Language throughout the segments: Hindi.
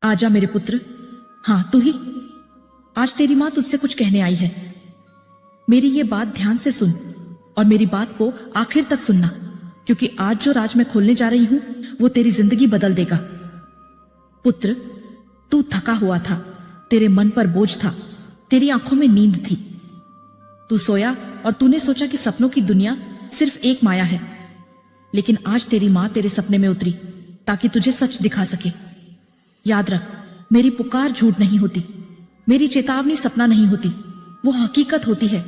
आजा मेरे पुत्र। हाँ तू ही। आज तेरी मां तुझसे कुछ कहने आई है। मेरी ये बात ध्यान से सुन और मेरी बात को आखिर तक सुनना, क्योंकि आज जो राज मैं खोलने जा रही हूं वो तेरी जिंदगी बदल देगा। पुत्र, तू थका हुआ था, तेरे मन पर बोझ था, तेरी आंखों में नींद थी। तू सोया और तूने सोचा कि सपनों की दुनिया सिर्फ एक माया है। लेकिन आज तेरी मां तेरे सपने में उतरी ताकि तुझे सच दिखा सके। याद रख, मेरी पुकार झूठ नहीं होती, मेरी चेतावनी सपना नहीं होती, वो हकीकत होती है।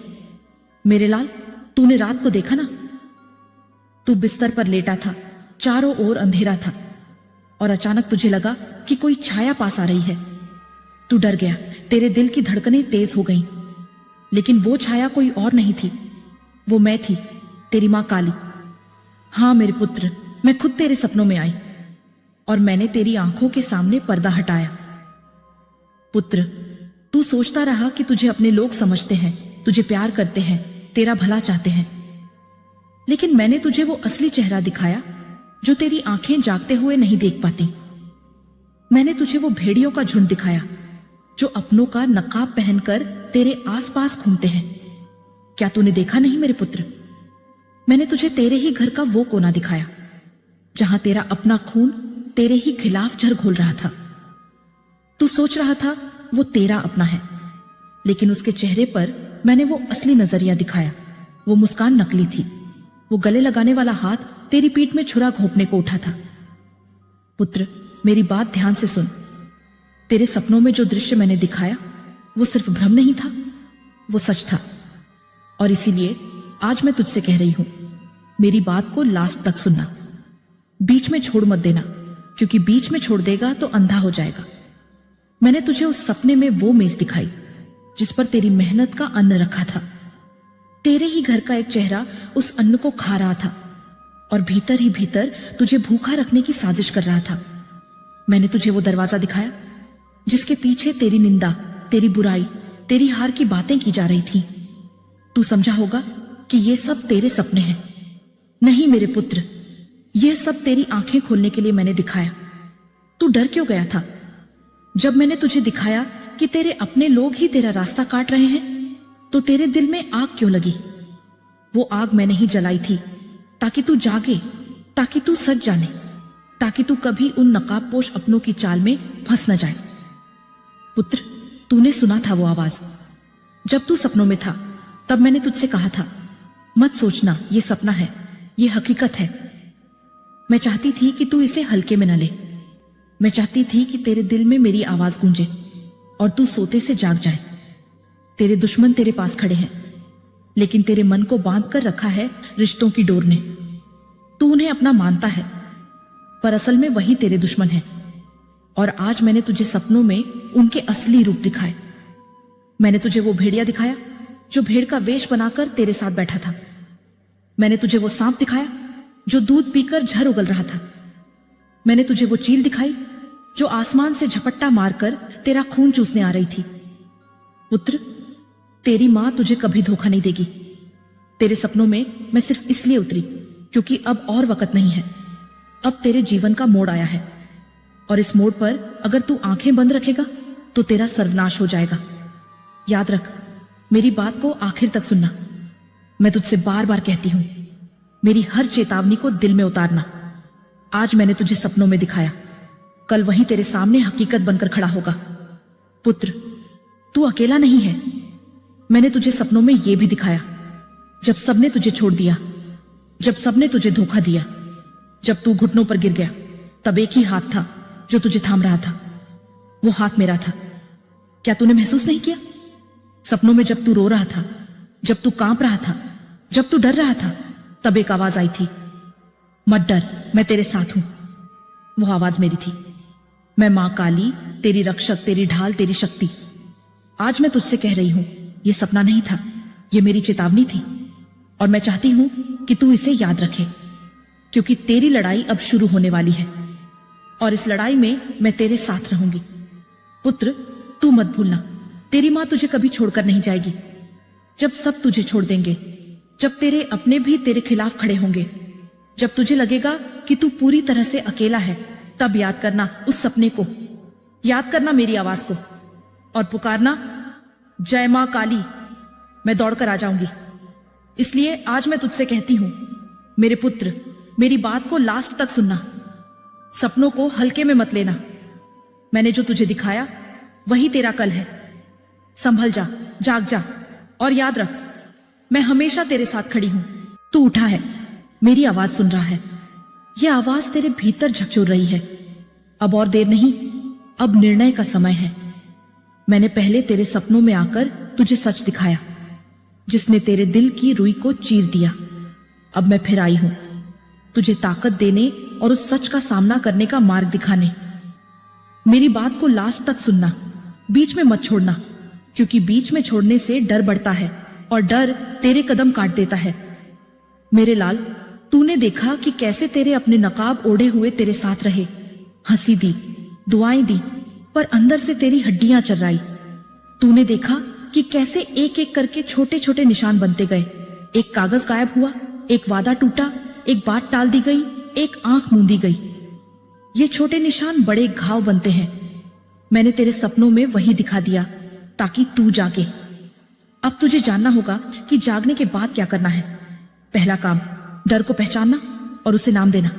मेरे लाल, तूने रात को देखा ना, तू बिस्तर पर लेटा था, चारों ओर अंधेरा था और अचानक तुझे लगा कि कोई छाया पास आ रही है। तू डर गया, तेरे दिल की धड़कनें तेज हो गईं। लेकिन वो छाया कोई और नहीं थी, वो मैं थी, तेरी मां काली। हां मेरे पुत्र, मैं खुद तेरे सपनों में आई और मैंने तेरी आंखों के सामने पर्दा हटाया। पुत्र, तू सोचता रहा कि तुझे अपने लोग समझते हैं, तुझे प्यार करते हैं, तेरा भला चाहते हैं। लेकिन मैंने तुझे वो असली चेहरा दिखाया जो तेरी आंखें जागते हुए नहीं देख पाती। मैंने तुझे वो भेड़ियों का झुंड दिखाया जो अपनों का नकाब पहनकर तेरे आसपास घूमते हैं। क्या तूने देखा नहीं मेरे पुत्र? मैंने तुझे तेरे ही घर का वो कोना दिखाया जहां तेरा अपना खून तेरे ही खिलाफ जहर घोल रहा था। तू सोच रहा था वो तेरा अपना है, लेकिन उसके चेहरे पर मैंने वो असली नजरिया दिखाया। वो मुस्कान नकली थी, वो गले लगाने वाला हाथ तेरी पीठ में छुरा घोंपने को उठा था। पुत्र, मेरी बात ध्यान से सुन। तेरे सपनों में जो दृश्य मैंने दिखाया वो सिर्फ भ्रम नहीं था, वो सच था। और इसीलिए आज मैं तुझसे कह रही हूं, मेरी बात को लास्ट तक सुनना, बीच में छोड़ मत देना, क्योंकि बीच में छोड़ देगा तो अंधा हो जाएगा। मैंने तुझे उस सपने में वो मेज दिखाई जिस पर तेरी मेहनत का अन्न रखा था। तेरे ही घर का एक चेहरा उस अन्न को खा रहा था और भीतर ही भीतर तुझे भूखा रखने की साजिश कर रहा था। मैंने तुझे वो दरवाजा दिखाया जिसके पीछे तेरी निंदा, तेरी बुराई, तेरी हार की बातें की जा रही थी। तू समझा होगा कि ये सब तेरे सपने हैं। नहीं मेरे पुत्र, यह सब तेरी आंखें खोलने के लिए मैंने दिखाया। तू डर क्यों गया था? जब मैंने तुझे दिखाया कि तेरे अपने लोग ही तेरा रास्ता काट रहे हैं, तो तेरे दिल में आग क्यों लगी? वो आग मैंने ही जलाई थी ताकि तू जागे, ताकि तू सच जाने, ताकि तू कभी उन नकाबपोश अपनों की चाल में फंस न जाए। पुत्र, तूने सुना था वो आवाज। जब तू सपनों में था तब मैंने तुझसे कहा था, मत सोचना ये सपना है, ये हकीकत है। मैं चाहती थी कि तू इसे हल्के में न ले। मैं चाहती थी कि तेरे दिल में मेरी आवाज गूंजे और तू सोते से जाग जाए। तेरे दुश्मन तेरे पास खड़े हैं, लेकिन तेरे मन को बांध कर रखा है रिश्तों की डोर ने। तू उन्हें अपना मानता है, पर असल में वही तेरे दुश्मन है। और आज मैंने तुझे सपनों में उनके असली रूप दिखाए। मैंने तुझे वो भेड़िया दिखाया जो भेड़ का वेश बनाकर तेरे साथ बैठा था। मैंने तुझे वो सांप दिखाया जो दूध पीकर जहर उगल रहा था। मैंने तुझे वो चील दिखाई जो आसमान से झपट्टा मारकर तेरा खून चूसने आ रही थी। पुत्र, तेरी मां तुझे कभी धोखा नहीं देगी। तेरे सपनों में मैं सिर्फ इसलिए उतरी क्योंकि अब और वक्त नहीं है। अब तेरे जीवन का मोड़ आया है और इस मोड़ पर अगर तू आंखें बंद रखेगा तो तेरा सर्वनाश हो जाएगा। याद रख, मेरी बात को आखिर तक सुनना। मैं तुझसे बार बार कहती हूं, मेरी हर चेतावनी को दिल में उतारना। आज मैंने तुझे सपनों में दिखाया, कल वही तेरे सामने हकीकत बनकर खड़ा होगा। पुत्र, तू अकेला नहीं है। मैंने तुझे सपनों में यह भी दिखाया जब सबने तुझे छोड़ दिया, जब सबने तुझे धोखा दिया, जब तू घुटनों पर गिर गया, तब एक ही हाथ था जो तुझे थाम रहा था। वो हाथ मेरा था। क्या तूने महसूस नहीं किया? सपनों में जब तू रो रहा था, जब तू कांप रहा था, जब तू डर रहा था, तब एक आवाज आई थी, मत डर, मैं तेरे साथ हूं। वो आवाज मेरी थी। मैं मां काली, तेरी रक्षक, तेरी ढाल, तेरी शक्ति। आज मैं तुझसे कह रही हूं, ये सपना नहीं था, ये मेरी चेतावनी थी। और मैं चाहती हूं कि तू इसे याद रखे, क्योंकि तेरी लड़ाई अब शुरू होने वाली है और इस लड़ाई में मैं तेरे साथ रहूंगी। पुत्र, तू मत भूलना, तेरी मां तुझे कभी छोड़कर नहीं जाएगी। जब सब तुझे छोड़ देंगे, जब तेरे अपने भी तेरे खिलाफ खड़े होंगे, जब तुझे लगेगा कि तू पूरी तरह से अकेला है, तब याद करना उस सपने को याद करना मेरी आवाज को और पुकारना, जय मां काली। मैं दौड़कर आ जाऊंगी। इसलिए आज मैं तुझसे कहती हूं, मेरे पुत्र, मेरी बात को लास्ट तक सुनना। सपनों को हल्के में मत लेना। मैंने जो तुझे दिखाया वही तेरा कल है। संभल जा, जाग जा और याद रख, मैं हमेशा तेरे साथ खड़ी हूं। तू उठा है, मेरी आवाज सुन रहा है। यह आवाज तेरे भीतर झकझोर रही है। अब और देर नहीं, अब निर्णय का समय है। मैंने पहले तेरे सपनों में आकर तुझे सच दिखाया, जिसने तेरे दिल की रुई को चीर दिया। अब मैं फिर आई हूं, तुझे ताकत देने और उस सच का सामना करने का मार्ग दिखाने। मेरी बात को लास्ट तक सुनना, बीच में मत छोड़ना, क्योंकि बीच में छोड़ने से डर बढ़ता है और डर तेरे कदम काट देता है। मेरे लाल, तूने देखा कि कैसे तेरे अपने नकाब ओढ़े हुए तेरे साथ रहे, हंसी दी, दुआएं दी, पर अंदर से तेरी हड्डियां चर्राई। तूने देखा कि कैसे एक एक करके छोटे छोटे निशान बनते गए। एक कागज गायब हुआ, एक वादा टूटा, एक बात टाल दी गई, एक आंख मूंदी गई। ये छोटे निशान बड़े घाव बनते हैं। मैंने तेरे सपनों में वही दिखा दिया ताकि तू जागे। अब तुझे जानना होगा कि जागने के बाद क्या करना है। पहला काम, डर को पहचानना और उसे नाम देना।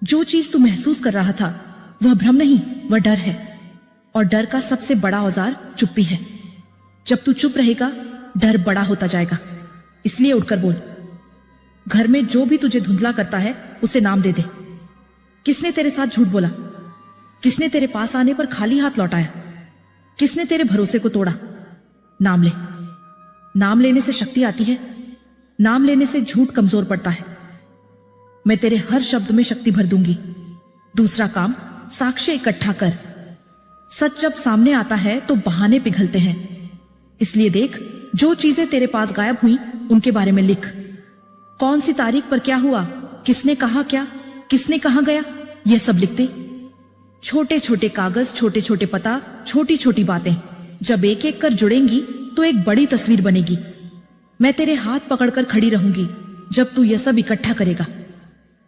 जो चीज तू महसूस कर रहा था वह भ्रम नहीं, वह डर है। और डर का सबसे बड़ा औजार चुप्पी है। जब तू चुप रहेगा, डर बड़ा होता जाएगा। इसलिए उठकर बोल। घर में जो भी तुझे धुंधला करता है उसे नाम दे दे। किसने तेरे साथ झूठ बोला? किसने तेरे पास आने पर खाली हाथ लौटाया? किसने तेरे भरोसे को तोड़ा? नाम ले। नाम लेने से शक्ति आती है। नाम लेने से झूठ कमजोर पड़ता है। मैं तेरे हर शब्द में शक्ति भर दूंगी। दूसरा काम, साक्ष्य इकट्ठा कर। सच जब सामने आता है तो बहाने पिघलते हैं। इसलिए देख, जो चीजें तेरे पास गायब हुई उनके बारे में लिख। कौन सी तारीख पर क्या हुआ, किसने कहा क्या, किसने कहां गया, यह सब लिख दे। छोटे छोटे कागज, छोटे छोटे पता, छोटी छोटी बातें जब एक एक कर जुड़ेंगी तो एक बड़ी तस्वीर बनेगी। मैं तेरे हाथ पकड़कर खड़ी रहूंगी जब तू यह सब इकट्ठा करेगा।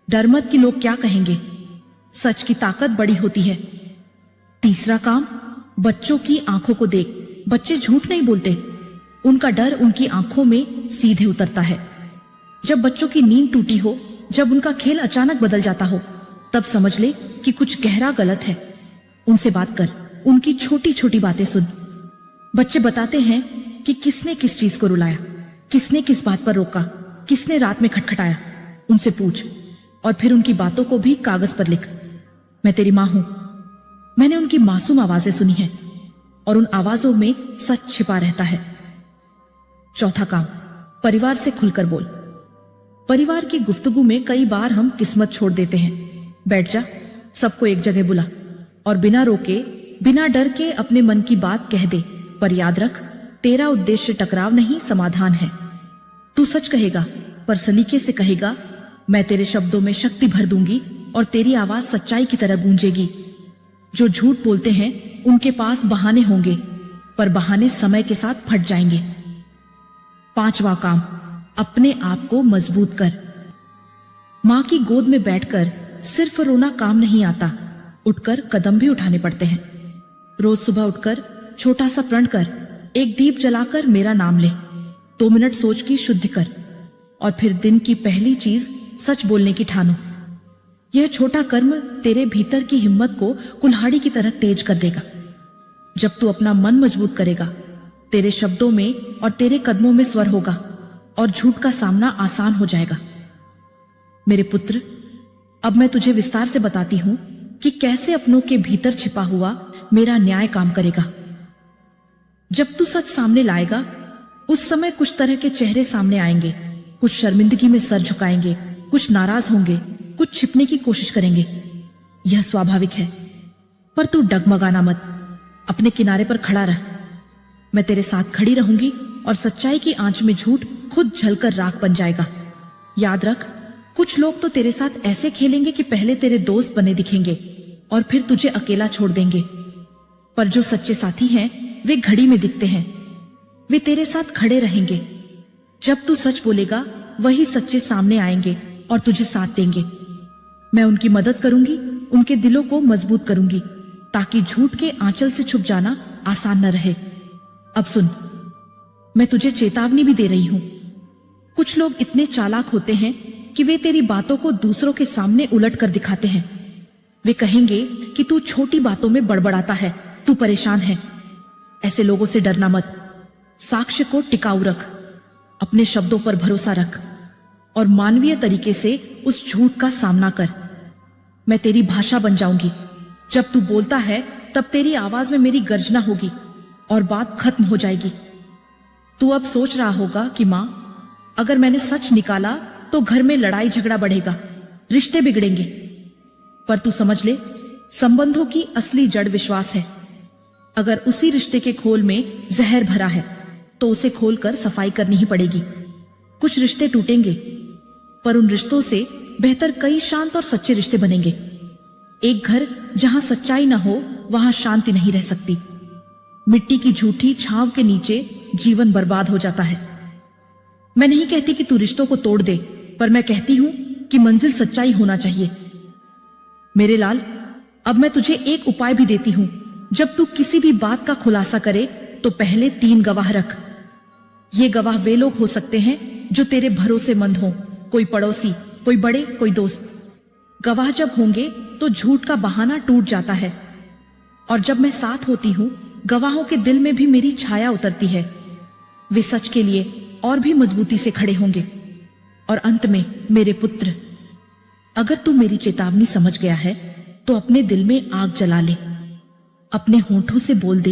डर मत कि लोग क्या कहेंगे। सच की ताकत बड़ी होती है। तीसरा काम, बच्चों की आंखों को देख। बच्चे झूठ नहीं बोलते। उनका डर उनकी आंखों में सीधे उतरता है। जब बच्चों की नींद टूटी हो, जब उनका खेल अचानक बदल जाता हो, तब समझ ले कि कुछ गहरा गलत है। उनसे बात कर, उनकी छोटी छोटी बातें सुन। बच्चे बताते हैं कि किसने किस चीज को रुलाया, किसने किस बात पर रोका, किसने रात में खटखटाया। उनसे पूछ और फिर उनकी बातों को भी कागज पर लिख। मैं तेरी मां हूं। मैंने उनकी मासूम आवाजें सुनी हैं और उन आवाजों में सच छिपा रहता है। चौथा काम, परिवार से खुलकर बोल। परिवार की गुफ्तगू में कई बार हम किस्मत छोड़ देते हैं। बैठ जा, सबको एक जगह बुला और बिना रोके, बिना डर के अपने मन की बात कह दे। पर याद रख, तेरा उद्देश्य टकराव नहीं, समाधान है। तू सच कहेगा, पर सलीके से कहेगा। मैं तेरे शब्दों में शक्ति भर दूंगी और तेरी आवाज सच्चाई की तरह गूंजेगी। जो झूठ बोलते हैं उनके पास बहाने होंगे, पर बहाने समय के साथ फट जाएंगे। पांचवा काम, अपने आप को मजबूत कर। मां की गोद में बैठकर सिर्फ रोना काम नहीं आता, उठकर कदम भी उठाने पड़ते हैं। रोज सुबह उठकर छोटा सा प्रण कर, एक दीप जलाकर मेरा नाम ले, 2 मिनट सोच की शुद्धि कर और फिर दिन की पहली चीज सच बोलने की ठानो। यह छोटा कर्म तेरे भीतर की हिम्मत को कुल्हाड़ी की तरह तेज कर देगा। जब तू अपना मन मजबूत करेगा, तेरे शब्दों में और तेरे कदमों में स्वर होगा और झूठ का सामना आसान हो जाएगा। मेरे पुत्र, अब मैं तुझे विस्तार से बताती हूं कि कैसे अपनों के भीतर छिपा हुआ मेरा न्याय काम करेगा। जब तू सच सामने लाएगा, उस समय कुछ तरह के चेहरे सामने आएंगे। कुछ शर्मिंदगी में सर झुकाएंगे, कुछ नाराज होंगे, कुछ छिपने की कोशिश करेंगे। यह स्वाभाविक है, पर तू डगमगाना मत। अपने किनारे पर खड़ा रह। मैं तेरे साथ खड़ी रहूंगी और सच्चाई की आंच में झूठ खुद जलकर राख बन जाएगा। याद रख, कुछ लोग तो तेरे साथ ऐसे खेलेंगे कि पहले तेरे दोस्त बने दिखेंगे और फिर तुझे अकेला छोड़ देंगे। पर जो सच्चे साथी हैं, वे घड़ी में दिखते हैं। वे तेरे साथ खड़े रहेंगे। जब तू सच बोलेगा, वही सच्चे सामने आएंगे और तुझे साथ देंगे। मैं उनकी मदद करूंगी, उनके दिलों को मजबूत करूंगी। ताकि झूठ के आंचल से छुप जाना आसान न रहे। अब सुन, मैं तुझे चेतावनी भी दे रही हूं। कुछ लोग इतने चालाक होते हैं कि वे तेरी बातों को दूसरों के सामने उलट कर दिखाते हैं। वे कहेंगे कि तू छोटी बातों में बड़बड़ाता है, तू परेशान है। ऐसे लोगों से डरना मत। साक्ष्य को टिकाऊ रख, अपने शब्दों पर भरोसा रख और मानवीय तरीके से उस झूठ का सामना कर। मैं तेरी भाषा बन जाऊंगी। जब तू बोलता है तब तेरी आवाज में मेरी गर्जना होगी और बात खत्म हो जाएगी। तू अब सोच रहा होगा कि मां, अगर मैंने सच निकाला तो घर में लड़ाई झगड़ा बढ़ेगा, रिश्ते बिगड़ेंगे। पर तू समझ ले, संबंधों की असली जड़ विश्वास है। अगर उसी रिश्ते के खोल में जहर भरा है तो उसे खोलकर सफाई करनी ही पड़ेगी। कुछ रिश्ते टूटेंगे, पर उन रिश्तों से बेहतर कई शांत और सच्चे रिश्ते बनेंगे। एक घर जहां सच्चाई न हो वहां शांति नहीं रह सकती। मिट्टी की झूठी छांव के नीचे जीवन बर्बाद हो जाता है। मैं नहीं कहती कि तू रिश्तों को तोड़ दे, पर मैं कहती हूं कि मंजिल सच्चाई होना चाहिए। मेरे लाल, अब मैं तुझे एक उपाय भी देती हूं। जब तू किसी भी बात का खुलासा करे तो पहले 3 गवाह रख। ये गवाह वे लोग हो सकते हैं जो तेरे भरोसेमंद हों, कोई पड़ोसी, कोई बड़े, कोई दोस्त। गवाह जब होंगे तो झूठ का बहाना टूट जाता है, और जब मैं साथ होती हूं गवाहों के दिल में भी मेरी छाया उतरती है। वे सच के लिए और भी मजबूती से खड़े होंगे। और अंत में मेरे पुत्र, अगर तू मेरी चेतावनी समझ गया है तो अपने दिल में आग जला ले, अपने होंठों से बोल दे,